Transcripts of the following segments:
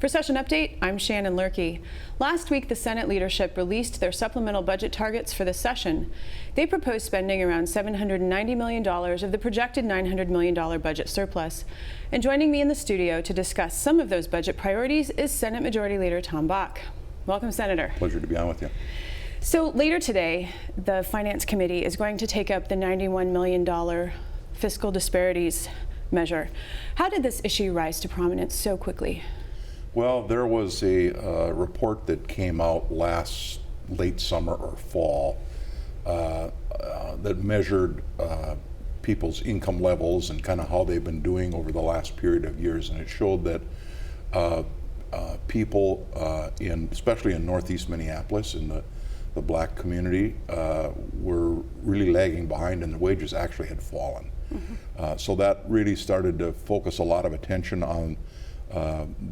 For Session Update, I'm Shannon Loehrke. Last week, the Senate leadership released their supplemental budget targets for this session. They proposed spending around $790 million of the projected $900 million budget surplus. And joining me in the studio to discuss some of those budget priorities is Senate Majority Leader Tom Bakk. Welcome, Senator. Pleasure to be on with you. So later today, the Finance Committee is going to take up the $91 million fiscal disparities measure. How did this issue rise to prominence so quickly? Well, there was a report that came out late summer or fall that measured people's income levels and kind of how they've been doing over the last period of years, and it showed that people especially in Northeast Minneapolis, in the black community, were really lagging behind, and the wages actually had fallen. Mm-hmm. So that really started to focus a lot of attention on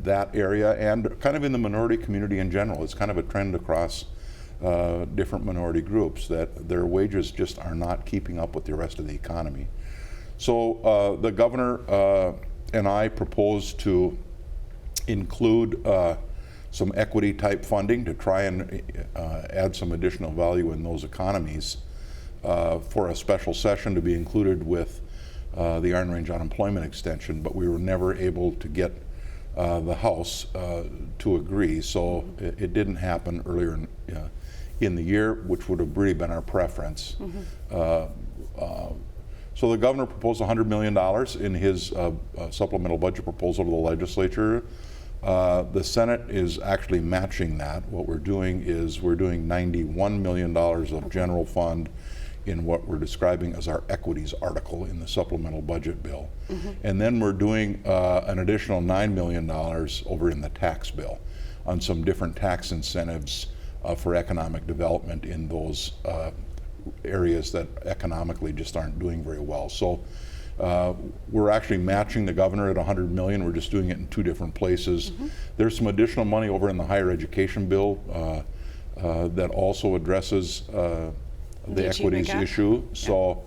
that area, and kind of in the minority community in general. It's kind of a trend across different minority groups that their wages just are not keeping up with the rest of the economy. So the governor and I proposed to include some equity type funding to try and add some additional value in those economies for a special session to be included with the Iron Range unemployment extension, but we were never able to get the House to agree, so it didn't happen earlier in the year, which would have really been our preference. Mm-hmm. So the governor proposed $100 million in his supplemental budget proposal to the legislature. The Senate is actually matching that. What we're doing is we're doing $91 million of general fund in what we're describing as our equities article in the supplemental budget bill. Mm-hmm. And then we're doing an additional $9 million over in the tax bill on some different tax incentives for economic development in those areas that economically just aren't doing very well. So we're actually matching the governor at $100 million. We're just doing it in two different places. Mm-hmm. There's some additional money over in the higher education bill that also addresses the equities issue. So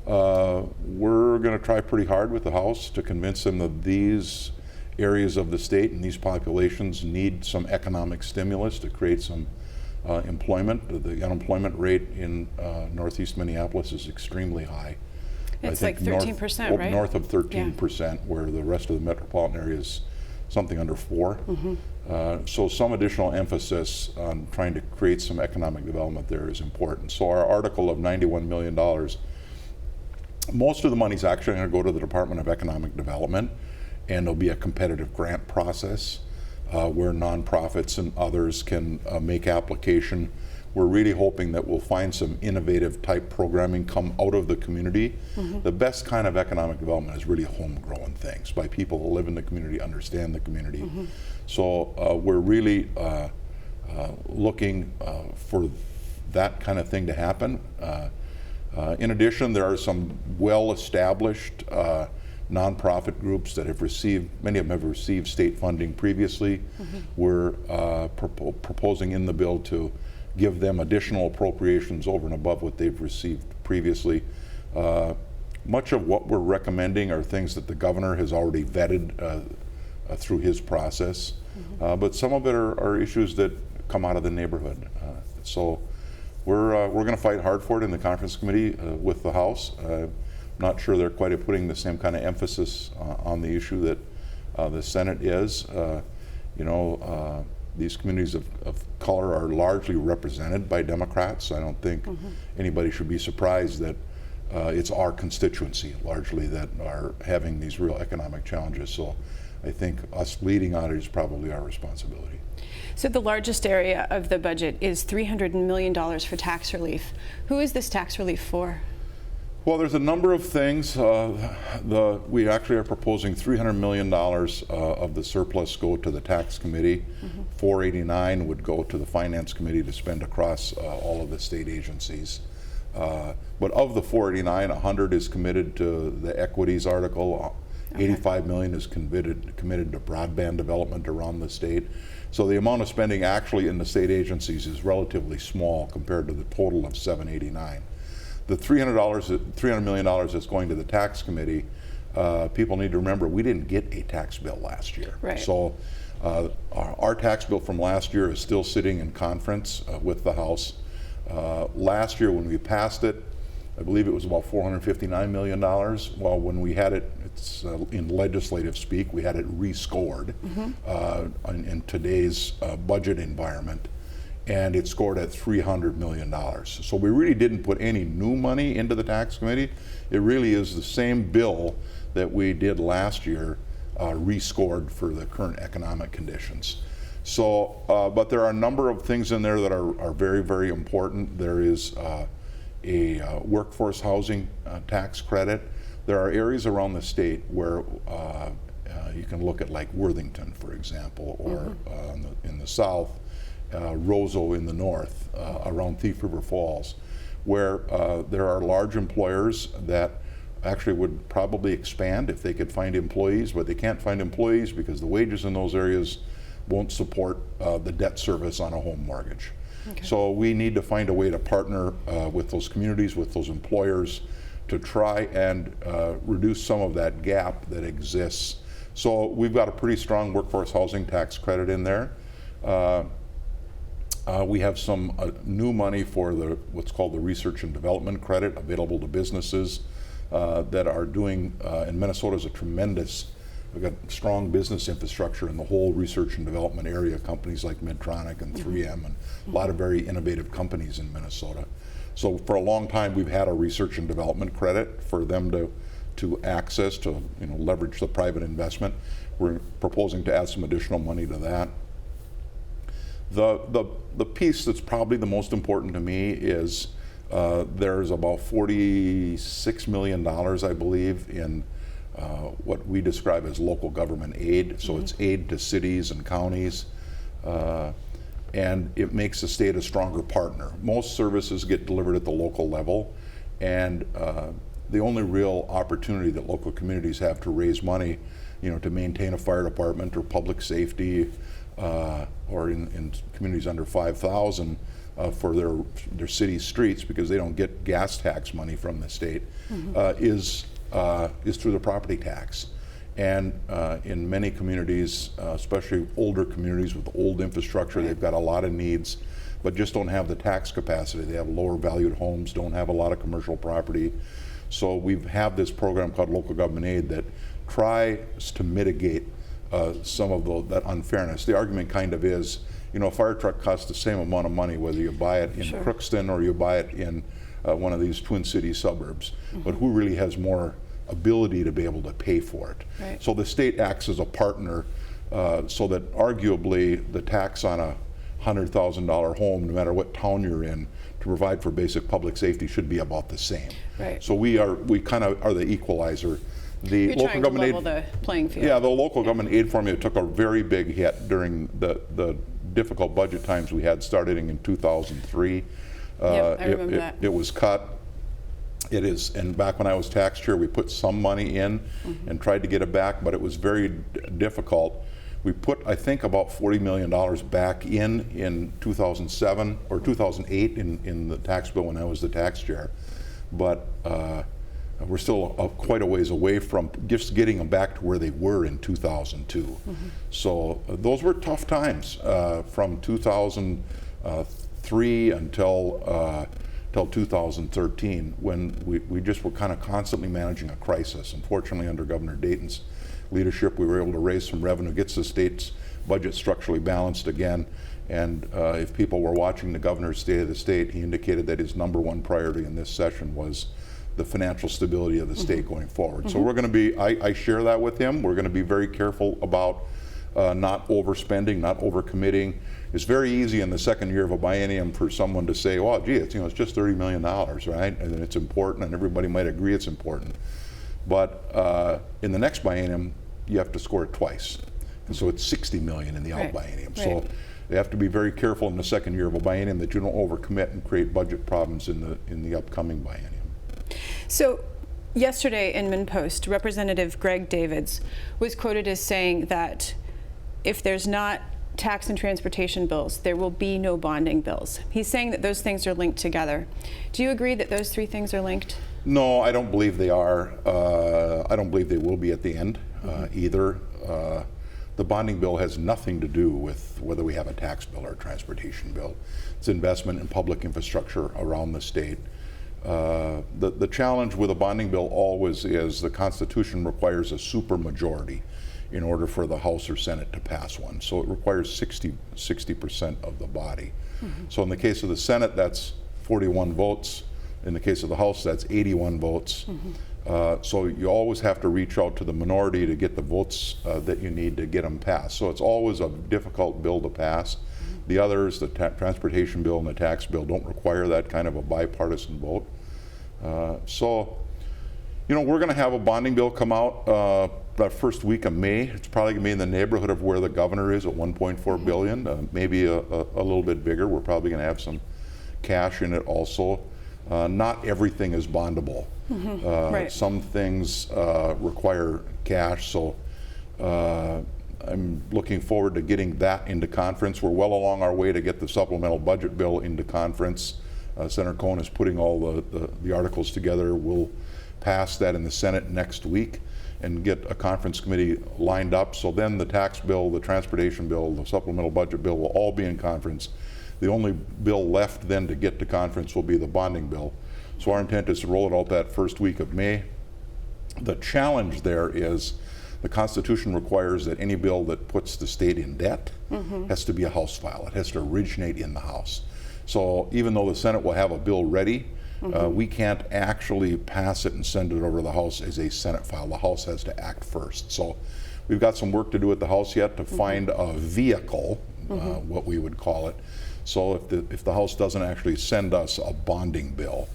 we're going to try pretty hard with the House to convince them that these areas of the state and these populations need some economic stimulus to create some employment. The unemployment rate in Northeast Minneapolis is extremely high. It's like 13%, right? North of 13%, where the rest of the metropolitan area is something under 4%. Mm-hmm. So some additional emphasis on trying to create some economic development there is important. So our article of $91 million, most of the money is actually going to go to the Department of Economic Development, and there'll be a competitive grant process where nonprofits and others can make application. We're really hoping that we'll find some innovative type programming come out of the community. Mm-hmm. The best kind of economic development is really homegrown things by people who live in the community, understand the community. Mm-hmm. So we're really looking for that kind of thing to happen. In addition, there are some well-established nonprofit groups that have received, many of them have received state funding previously. Mm-hmm. We're proposing in the bill to give them additional appropriations over and above what they've received previously. Much of what we're recommending are things that the governor has already vetted through his process, mm-hmm. But some of it are issues that come out of the neighborhood. So we're going to fight hard for it in the conference committee with the House. I'm not sure they're quite putting the same kind of emphasis on the issue that the Senate is. These communities of color are largely represented by Democrats. I don't think mm-hmm. anybody should be surprised that it's our constituency largely that are having these real economic challenges. So I think us leading on it is probably our responsibility. So the largest area of the budget is $300 million for tax relief. Who is this tax relief for? Well, there's a number of things. We actually are proposing $300 million of the surplus go to the tax committee. Mm-hmm. 489 would go to the finance committee to spend across all of the state agencies. But of the 489, 100 is committed to the equities article. Okay. 85 million is committed to broadband development around the state. So the amount of spending actually in the state agencies is relatively small compared to the total of 789. The $300 million that's going to the tax committee, people need to remember we didn't get a tax bill last year. Right. So Our tax bill from last year is still sitting in conference with the House. Last year when we passed it, I believe it was about $459 million. Well, when we had it, it's in legislative speak, we had it rescored in today's budget environment, and it scored at $300 million. So we really didn't put any new money into the tax committee. It really is the same bill that we did last year, rescored for the current economic conditions. So, but there are a number of things in there that are very, very important. There is a workforce housing tax credit. There are areas around the state where you can look at like Worthington, for example, or in the south, Roseau in the north, around Thief River Falls, where there are large employers that actually would probably expand if they could find employees, but they can't find employees because the wages in those areas won't support the debt service on a home mortgage. Okay. So we need to find a way to partner with those communities, with those employers, to try and reduce some of that gap that exists. So we've got a pretty strong workforce housing tax credit in there. We have some new money for what's called the research and development credit available to businesses that are doing, and Minnesota's a tremendous, we've got strong business infrastructure in the whole research and development area, companies like Medtronic and 3M and a lot of very innovative companies in Minnesota. So for a long time we've had a research and development credit for them to access, to leverage the private investment. We're proposing to add some additional money to that. The piece that's probably the most important to me is there's about $46 million, I believe, in what we describe as local government aid. So it's aid to cities and counties, and it makes the state a stronger partner. Most services get delivered at the local level, and the only real opportunity that local communities have to raise money, to maintain a fire department or public safety, or in communities under 5,000 for their city streets, because they don't get gas tax money from the state, is through the property tax. And in many communities, especially older communities with old infrastructure, they've got a lot of needs, but just don't have the tax capacity. They have lower valued homes, don't have a lot of commercial property. So we have this program called Local Government Aid that tries to mitigate some of that unfairness. The argument kind of is, a fire truck costs the same amount of money whether you buy it in Crookston or you buy it in one of these Twin Cities suburbs, but who really has more ability to be able to pay for it? Right. So the state acts as a partner, so that arguably the tax on a $100,000 home, no matter what town you're in, to provide for basic public safety should be about the same. Right. So we kind of are the equalizer. You're local trying government to level the playing field. Yeah, the local government aid formula took a very big hit during the difficult budget times we had starting in 2003. I remember that. It was cut. It is, and back when I was tax chair, we put some money in and tried to get it back, but it was very difficult. We put, I think, about $40 million back in 2007 or 2008 in the tax bill when I was the tax chair, but we're still quite a ways away from just getting them back to where they were in 2002. So those were tough times from 2003 until 2013, when we just were kind of constantly managing a crisis. Unfortunately, under Governor Dayton's leadership, we were able to raise some revenue, get the state's budget structurally balanced again. And if people were watching the governor's State of the State, he indicated that his #1 priority in this session was the financial stability of the state going forward. So we're going to be, I share that with him. We're going to be very careful about not overspending, not overcommitting. It's very easy in the second year of a biennium for someone to say, well, gee, it's just $30 million, right? And it's important, and everybody might agree it's important. But in the next biennium, you have to score it twice. And so it's $60 million in the out biennium. So you have to be very careful in the second year of a biennium that you don't overcommit and create budget problems in the upcoming biennium. So yesterday in MinnPost, Representative Greg Davids was quoted as saying that if there's not tax and transportation bills, there will be no bonding bills. He's saying that those things are linked together. Do you agree that those three things are linked? No, I don't believe they are. I don't believe they will be at the end either. The bonding bill has nothing to do with whether we have a tax bill or a transportation bill. It's investment in public infrastructure around the state. The challenge with a bonding bill always is the Constitution requires a supermajority in order for the House or Senate to pass one. So it requires 60% of the body. So in the case of the Senate, that's 41 votes. In the case of the House, that's 81 votes. So you always have to reach out to the minority to get the votes that you need to get them passed. So it's always a difficult bill to pass. The others, the transportation bill and the tax bill, don't require that kind of a bipartisan vote. So, you know, we're going to have a bonding bill come out the first week of May. It's probably going to be in the neighborhood of where the governor is at $1.4 billion, maybe a little bit bigger. We're probably going to have some cash in it also. Not everything is bondable. Right. Some things require cash, so I'm looking forward to getting that into conference. We're well along our way to get the supplemental budget bill into conference. Senator Cohen is putting all the articles together. We'll pass that in the Senate next week and get a conference committee lined up. So then the tax bill, the transportation bill, the supplemental budget bill will all be in conference. The only bill left then to get to conference will be the bonding bill. So our intent is to roll it out that first week of May. The challenge there is the Constitution requires that any bill that puts the state in debt has to be a House file. It has to originate in the House. So even though the Senate will have a bill ready, we can't actually pass it and send it over to the House as a Senate file. The House has to act first. So we've got some work to do at the House yet to find a vehicle, what we would call it. So if the House doesn't actually send us a bonding bill,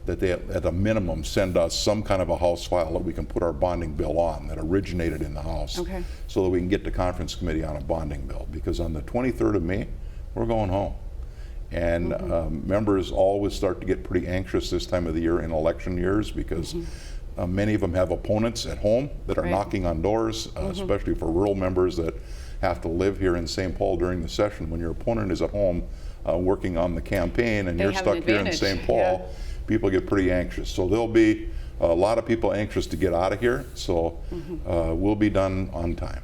that they at a minimum send us some kind of a House file that we can put our bonding bill on that originated in the House, so that we can get to conference committee on a bonding bill. Because on the 23rd of May, we're going home. And members always start to get pretty anxious this time of the year in election years because many of them have opponents at home that are knocking on doors, especially for rural members that have to live here in St. Paul during the session. When your opponent is at home working on the campaign and you're stuck here in St. Paul, people get pretty anxious. So there'll be a lot of people anxious to get out of here, so we'll be done on time.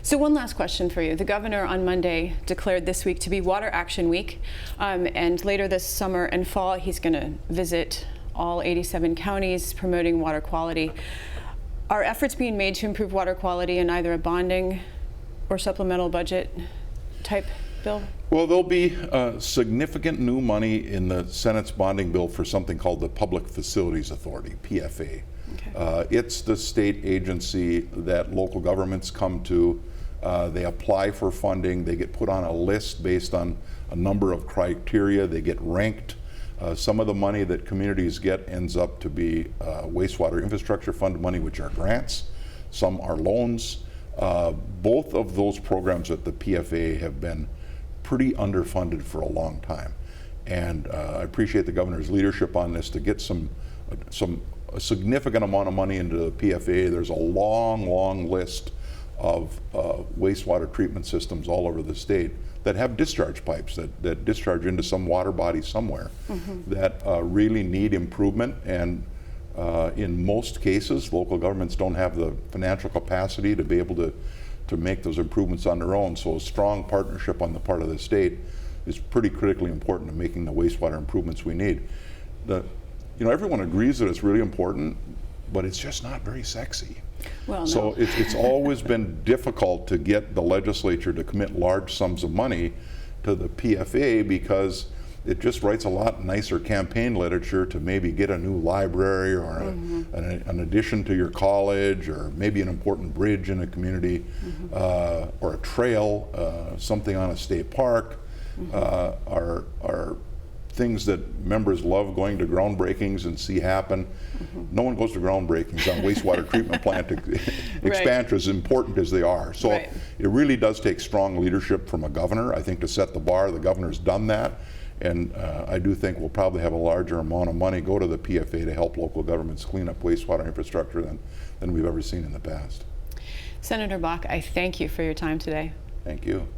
So one last question for you. The governor on Monday declared this week to be Water Action Week, and later this summer and fall he's going to visit all 87 counties promoting water quality. Are efforts being made to improve water quality in either a bonding or supplemental budget type bill? Well, there'll be significant new money in the Senate's bonding bill for something called the Public Facilities Authority, PFA. It's the state agency that local governments come to. They apply for funding. They get put on a list based on a number of criteria. They get ranked. Some of the money that communities get ends up to be wastewater infrastructure fund money, which are grants. Some are loans. Both of those programs at the PFA have been pretty underfunded for a long time. And I appreciate the governor's leadership on this to get a significant amount of money into the PFA. There's a long list of wastewater treatment systems all over the state that have discharge pipes that discharge into some water body somewhere that really need improvement. And in most cases, local governments don't have the financial capacity to be able to make those improvements on their own. So a strong partnership on the part of the state is pretty critically important to making the wastewater improvements we need. Everyone agrees that it's really important, but it's just not very sexy. Well, no. So it's always been difficult to get the legislature to commit large sums of money to the PFA because it just writes a lot nicer campaign literature to maybe get a new library or an addition to your college, or maybe an important bridge in a community, or a trail, something on a state park, are things that members love going to groundbreakings and see happen. No one goes to groundbreakings on wastewater treatment plant expansion, as important as they are. So it really does take strong leadership from a governor, I think, to set the bar. The governor's done that. And I do think we'll probably have a larger amount of money go to the PFA to help local governments clean up wastewater infrastructure than we've ever seen in the past. Senator Bakk, I thank you for your time today. Thank you.